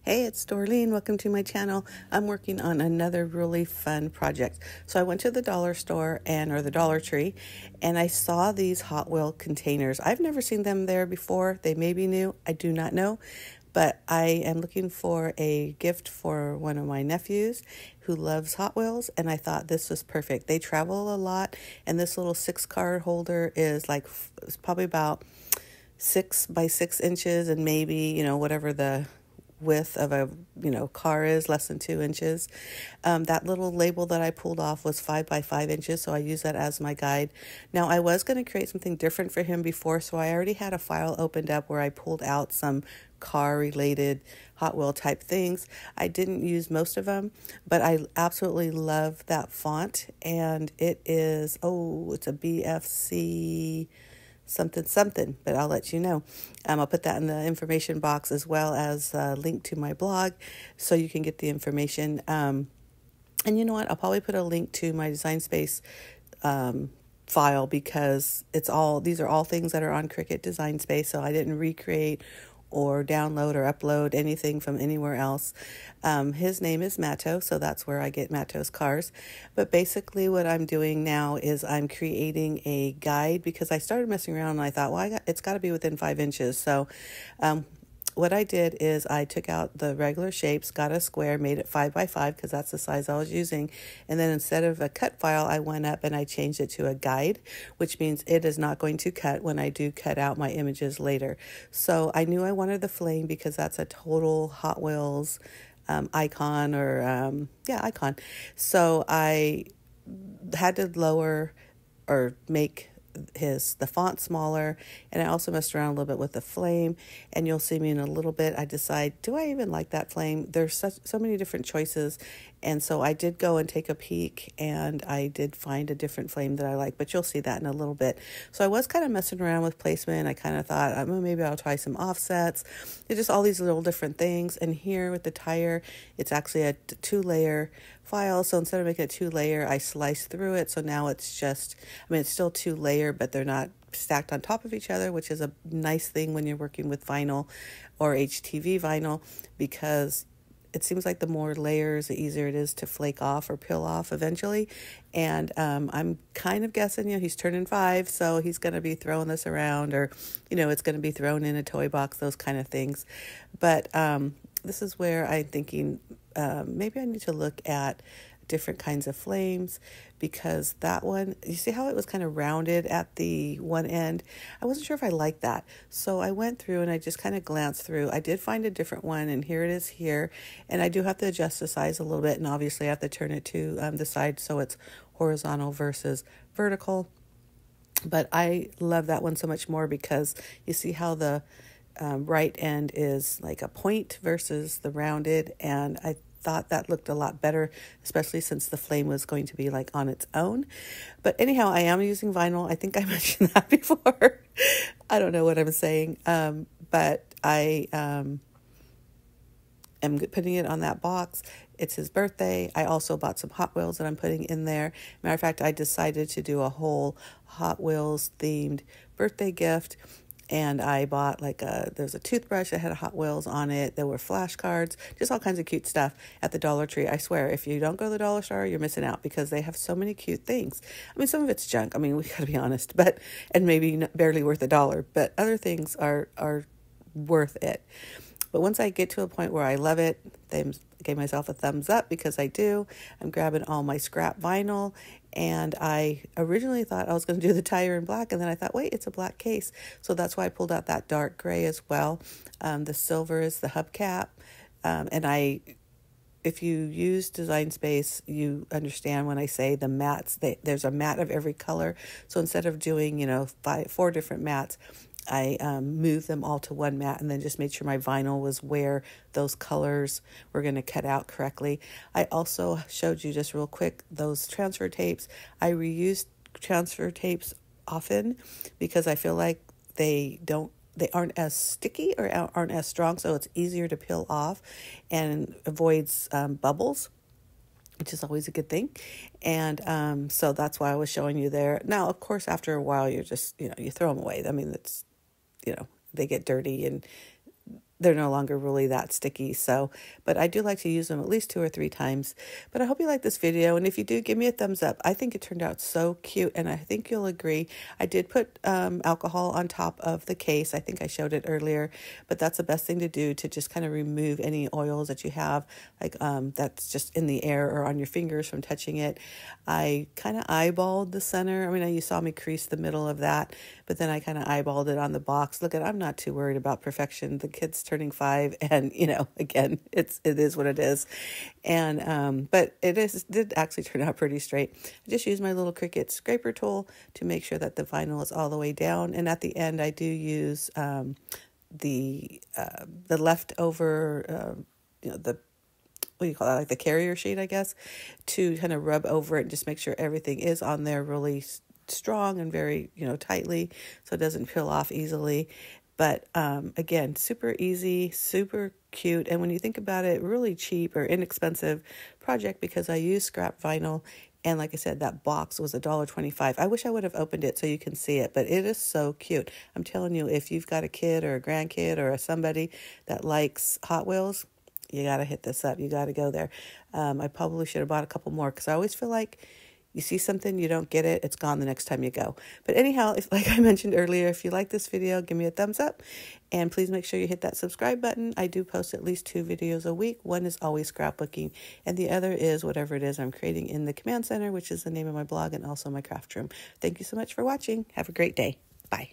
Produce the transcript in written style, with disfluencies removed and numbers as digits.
Hey, it's Dorleen. Welcome to my channel. I'm working on another really fun project. So I went to the dollar store or the Dollar Tree, and I saw these Hot Wheel containers. I've never seen them there before. They may be new. I do not know. But I am looking for a gift for one of my nephews who loves Hot Wheels, and I thought this was perfect. They travel a lot, and this little 6-card holder is it's probably about 6 by 6 inches, and maybe, whatever the width of a car is, less than 2 inches. That little label that I pulled off was 5 by 5 inches, so I use that as my guide. Now, I was going to create something different for him before, so I already had a file opened up where I pulled out some car related Hot Wheel type things. I didn't use most of them, but I absolutely love that font, and it's a BFC something, but I'll let you know. I'll put that in the information box, as well as a link to my blog, so you can get the information. And you know what? I'll probably put a link to my Design Space file, because these are all things that are on Cricut Design Space, so I didn't recreate or download or upload anything from anywhere else. His name is Matto, so that's where I get Matto's cars. But basically what I'm doing now is I'm creating a guide, because I started messing around and I thought, well, it's got to be within 5 inches. So what I did is I took out the regular shapes, got a square, made it 5 by 5 because that's the size I was using. And then instead of a cut file, I went up and I changed it to a guide, which means it is not going to cut when I do cut out my images later. So I knew I wanted the flame because that's a total Hot Wheels icon, icon. So I had to lower or make the font smaller, and I also messed around a little bit with the flame, and you'll see me in a little bit. I decide, do I even like that flame? There's so many different choices, and so I did go and take a peek, and I did find a different flame that I like, but you'll see that in a little bit. So I was kind of messing around with placement. I kind of thought, maybe I'll try some offsets. There's just all these little different things, and here with the tire, it's actually a 2-layer file. So instead of making a 2-layer, I sliced through it. So now it's just, it's still 2-layer, but they're not stacked on top of each other, which is a nice thing when you're working with vinyl or HTV vinyl, because it seems like the more layers, the easier it is to flake off or peel off eventually. And I'm kind of guessing, he's turning 5, so he's going to be throwing this around, or, it's going to be thrown in a toy box, those kind of things. But this is where I'm thinking, maybe I need to look at different kinds of flames, because that one, you see how it was kind of rounded at the one end? I wasn't sure if I liked that. So I went through and I just kind of glanced through. I did find a different one, and here it is here. And I do have to adjust the size a little bit, and obviously I have to turn it to the side so it's horizontal versus vertical. But I love that one so much more, because you see how the right end is like a point versus the rounded, and I thought that looked a lot better, especially since the flame was going to be like on its own. But anyhow, I am using vinyl. I think I mentioned that before. I don't know what I'm saying, but I am putting it on that box. It's his birthday. I also bought some Hot Wheels that I'm putting in there. Matter of fact, I decided to do a whole Hot Wheels themed birthday gift. And I bought there's a toothbrush that had Hot Wheels on it. There were flashcards, just all kinds of cute stuff at the Dollar Tree. I swear, if you don't go to the dollar store, you're missing out, because they have so many cute things. Some of it's junk. We gotta be honest, and maybe barely worth $1, but other things are worth it. But once I get to a point where I love it, I gave myself a thumbs up, because I do. I'm grabbing all my scrap vinyl, and I originally thought I was going to do the tire in black, and then I thought, wait, it's a black case. So that's why I pulled out that dark gray as well. The silver is the hubcap. If you use Design Space, you understand when I say the mattes, there's a matte of every color. So instead of doing, 4 different mattes, I moved them all to one matte, and then just made sure my vinyl was where those colors were going to cut out correctly. I also showed you just real quick those transfer tapes. I reuse transfer tapes often, because I feel like they aren't as sticky or aren't as strong, so it's easier to peel off and avoids bubbles, which is always a good thing. And so that's why I was showing you there. Now, of course, after a while, you're just, you throw them away. It's, they get dirty, and they're no longer really that sticky. So, but I do like to use them at least 2 or 3 times. But I hope you like this video. And if you do, give me a thumbs up. I think it turned out so cute, and I think you'll agree. I did put alcohol on top of the case. I think I showed it earlier, but that's the best thing to do to just kind of remove any oils that you have, like that's just in the air or on your fingers from touching it. I kind of eyeballed the center. I mean, you saw me crease the middle of that, but then I kind of eyeballed it on the box. Look, I'm not too worried about perfection. The kid's turning 5, and again, it is what it is. And but did actually turn out pretty straight. I just used my little Cricut scraper tool to make sure that the vinyl is all the way down, and at the end I do use the leftover the, what do you call that, like the carrier sheet, I guess, to kind of rub over it and just make sure everything is on there really strong and very tightly, so it doesn't peel off easily. But again, super easy, super cute, and when you think about it, really cheap or inexpensive project, because I use scrap vinyl. And like I said, that box was $1.25. I wish I would have opened it so you can see it, but it is so cute. I'm telling you, if you've got a kid or a grandkid or somebody that likes Hot Wheels, you got to hit this up. You got to go there. I probably should have bought a couple more, because I always feel like you see something, you don't get it, it's gone the next time you go. But anyhow, like I mentioned earlier, if you like this video, give me a thumbs up. And please make sure you hit that subscribe button. I do post at least 2 videos a week. One is always scrapbooking, and the other is whatever it is I'm creating in the Command Center, which is the name of my blog and also my craft room. Thank you so much for watching. Have a great day. Bye.